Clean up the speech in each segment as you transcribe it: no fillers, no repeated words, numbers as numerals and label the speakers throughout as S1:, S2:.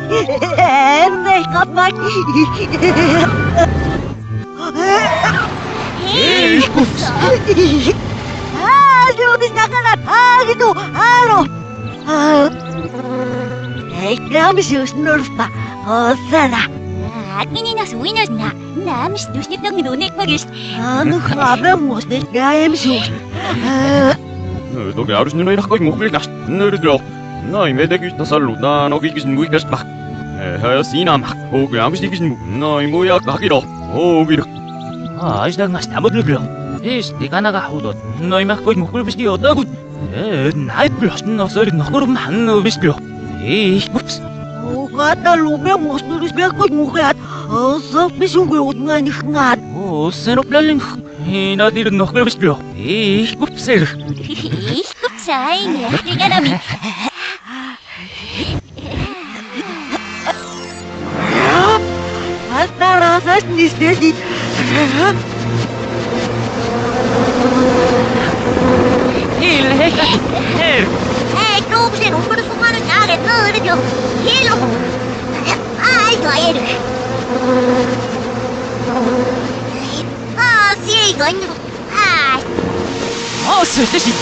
S1: Nee, kapag.
S2: Hey, Pups!
S1: Lumis na ka na. Ito. Ano? Grabe siya. Snurf pa. Sana.
S3: Akinina suinas na. Namis dusnit ng nunik magis.
S1: Ano ka ba mo? Gayam siya.
S2: Toki arus nuna ilakkoin muhvilkast. Nörydro. Noin vedekystä sallutaan okikisin muikasta. Siinä Oki amistikisin noin muja kakiro. Oki.
S4: Aisdangast amodluglo. Istikanaga hudot. Noin makkoin muhvilpiski otakut. Näitkylast nosorit nokorum hannu visklo. Pups!
S1: Kata lume mo snurus biakot mukat. Sabi sungguh nga nikngat.
S4: Senoplalin. Hinatir nokorum visklo. Pupser.
S3: Sayang ya, tiga nami.
S1: Hasta rasas nisdesi.
S4: Her.
S3: Kroopsen on kyllä sukanut ääret nööret jo. Hiilo. Aika edu. Siika on jo.
S4: Söstesi.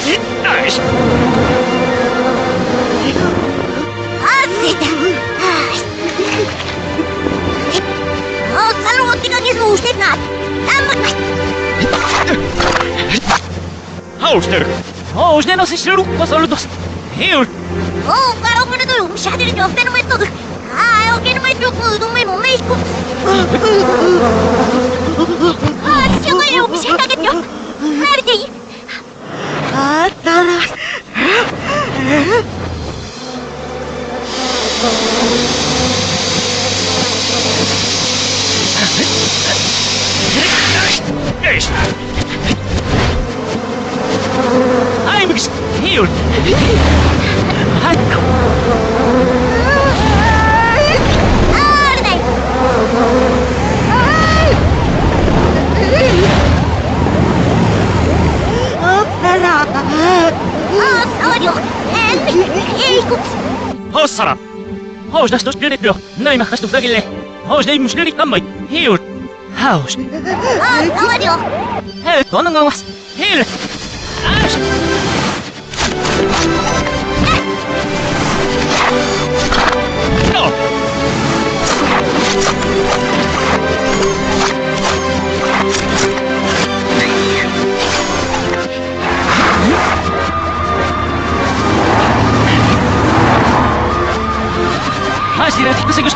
S3: Sitä. Saluuttikakin suustit naat. Tammakas.
S4: Hauster. Hausnen on siis rukkosalutus. Hiul.
S3: Karong na to. Masyadil ka. Pero may to. Okay naman ito ko. Tumay mo. May isko. Siya ko yung siya kagat nyo. Hardy.
S1: Tara.
S4: I'm healed. Hossara. Haus nästus pidettyä. Näin mahkastus takille. Haus ei mus lirit kammai. Healed. Haus. Hei, tuonne kauas. Healed. Haus. No. Asiat kysymys.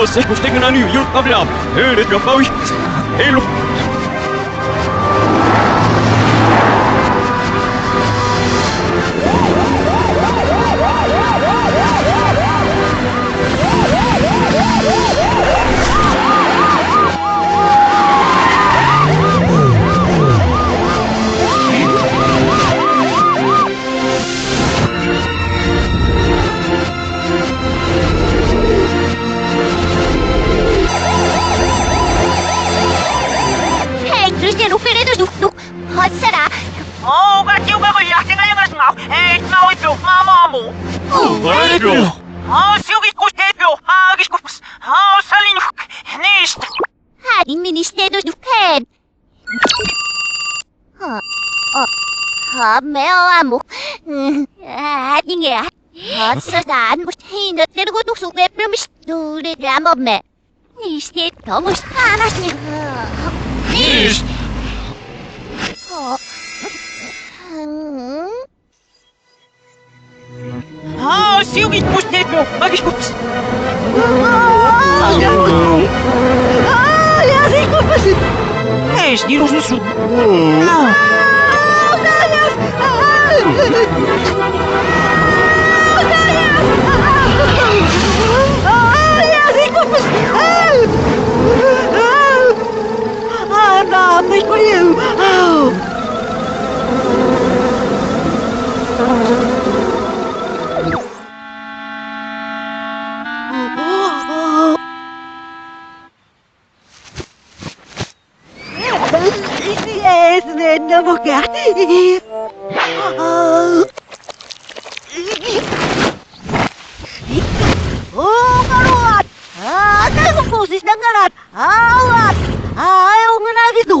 S4: Se kuitenkin on nyt julkavia. Höydet ja pauhis. Heilu.
S3: Mèo một đi nghe họ sẽ đàn một khi nó sẽ có đủ bếp nó mới đủ để làm một mẹ đi sẽ có một sao nó sẽ
S4: Силгит пустетно, магишкупс.
S1: Я закупаюсь.
S4: Эш, не нужно суд.
S1: Она прикурил. Não vou cá. Oh, garoto! Tayo mo poses ng garat! Awat! Ayaw nga na dito!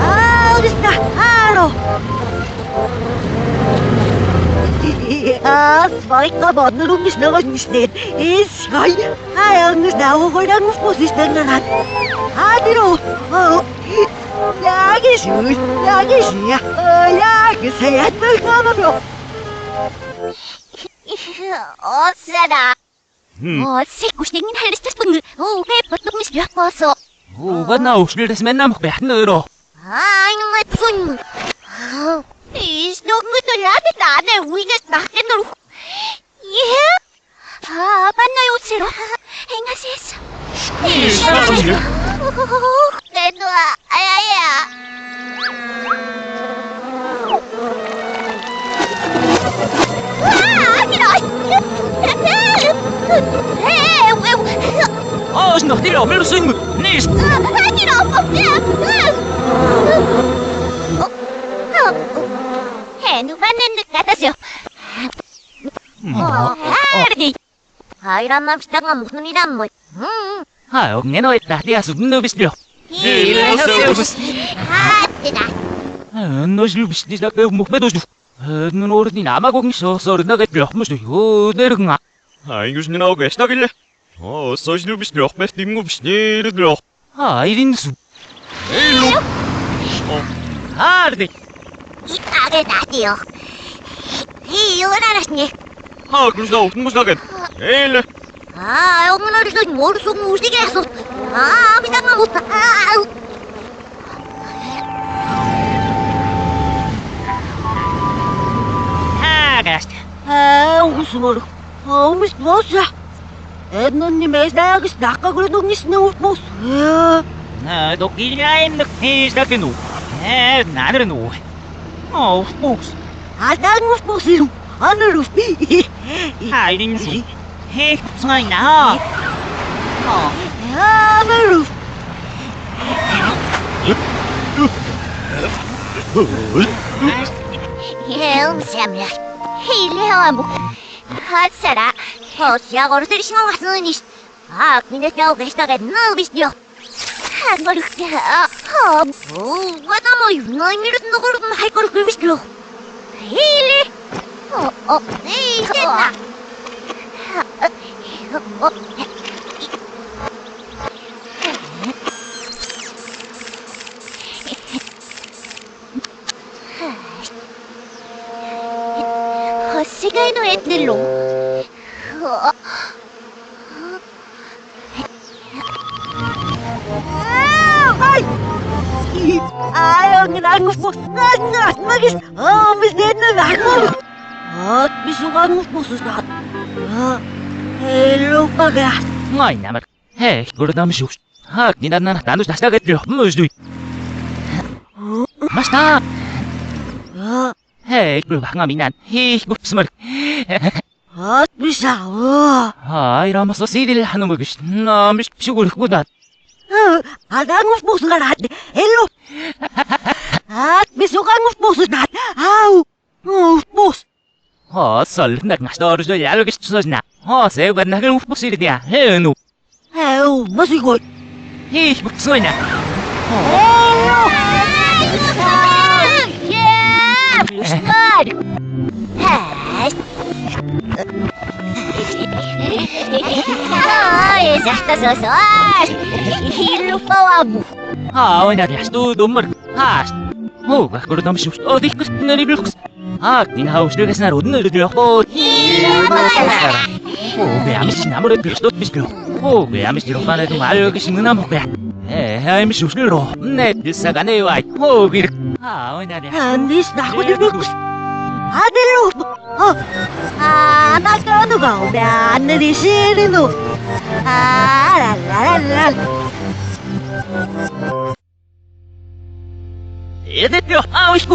S1: Alis na! Aro! Spike ka ba? Nalumis na mag-misnet. Sky! Ayaw nga na ako ko ng poses ng garat. Adiro! Lagi siya! Lagi siya! Nagkama
S3: 어쩌다 새꼬시댕인 할리스트스 왜 버튼 미스 바꿔서
S4: Угад на өвчлөлөөс мань намх байх нь өөрөө.
S3: 이놈의 손 이스노그도 라비 나네 우이가 낙대노로 예? 만나요 오세로 행하세요 내도 아야야
S4: Оос нөхдөд омлсон юм. Нийс.
S3: 누가는 같았어요. 아이란만 비슷한 무슨 일이란 뭐.
S4: Ngeno тахтиас өгнө бисдээ.
S3: 뜨다.
S4: Нөөжл бисдээ яг мөхмэд өш. Нөөрний намаг өгн соорногод явмаш юу нэргэн.
S2: Ингүүс нэг нэг эстагилээ. Сошиал биш нөх мэт юм биш нэрдээ.
S4: Иринс.
S2: Элу.
S4: Хаард.
S3: 이따게 나디요. 이혼하라니.
S2: 그래서 어떤 무사겠. 엘레.
S3: 어머니도 모르소 무시게 했어. 비상가 못.
S4: Гаст.
S1: Усмор. Мис боса. Эднэн мэс дагс дакагрын нүгнис нүг бос.
S4: Докилайн нэс дакну. Наадэр нүү. Бос.
S1: Адан бос юм. Анарус би.
S4: Иринс. Сайна.
S1: Анарус.
S3: 음샘이야. 힐레어무. 하사라. 시작으로 신경 왔으니. 근데 저거 시작에 너비시죠. 한걸 와다 뭐 유나이미를 너걸 할 거를 그리시죠. 힐레. 이제나. 시간의 애들로
S1: Ayaw nga na ngufos. Magis. Misnet na lakmo. Bisukan ngufos na. Hello, pagas.
S4: Ngay namar. Gordam shus. Ninadna tanus dastagad mosdui. Masta. Ngaminan. Gupsmar.
S1: Bisa.
S4: Iramasa sidil hanumugis. Namish psugul kudat.
S1: Adan ngufos nga natin. Hello. Bisukan ngufos na. Ngufos.
S4: Sol nagmastor so yalogis na. Segad na ngufos dia. Nu.
S1: Masikoy.
S4: Ih, magsuoy na.
S3: Yeah! Good! Ay, sakta sa sos! Hilo pa wabo.
S4: Ah, oy na rias tu dummer. Has. Oh, gakor dam shus. Oh, dikus na riblux. Ah, tin haus degas na rodn de oh. Oh, beamis namore pirstot biskro. Oh, beamis diro pana tu mario que sin namo be. Ai mi shus ro. Net disagane wai. Oh, bir. Ah, oy na rias.
S1: Andis na ako dibus. Adelo. Nakano ka o ba? Narisiri no. La la la.
S4: Edit yo. Ah, wish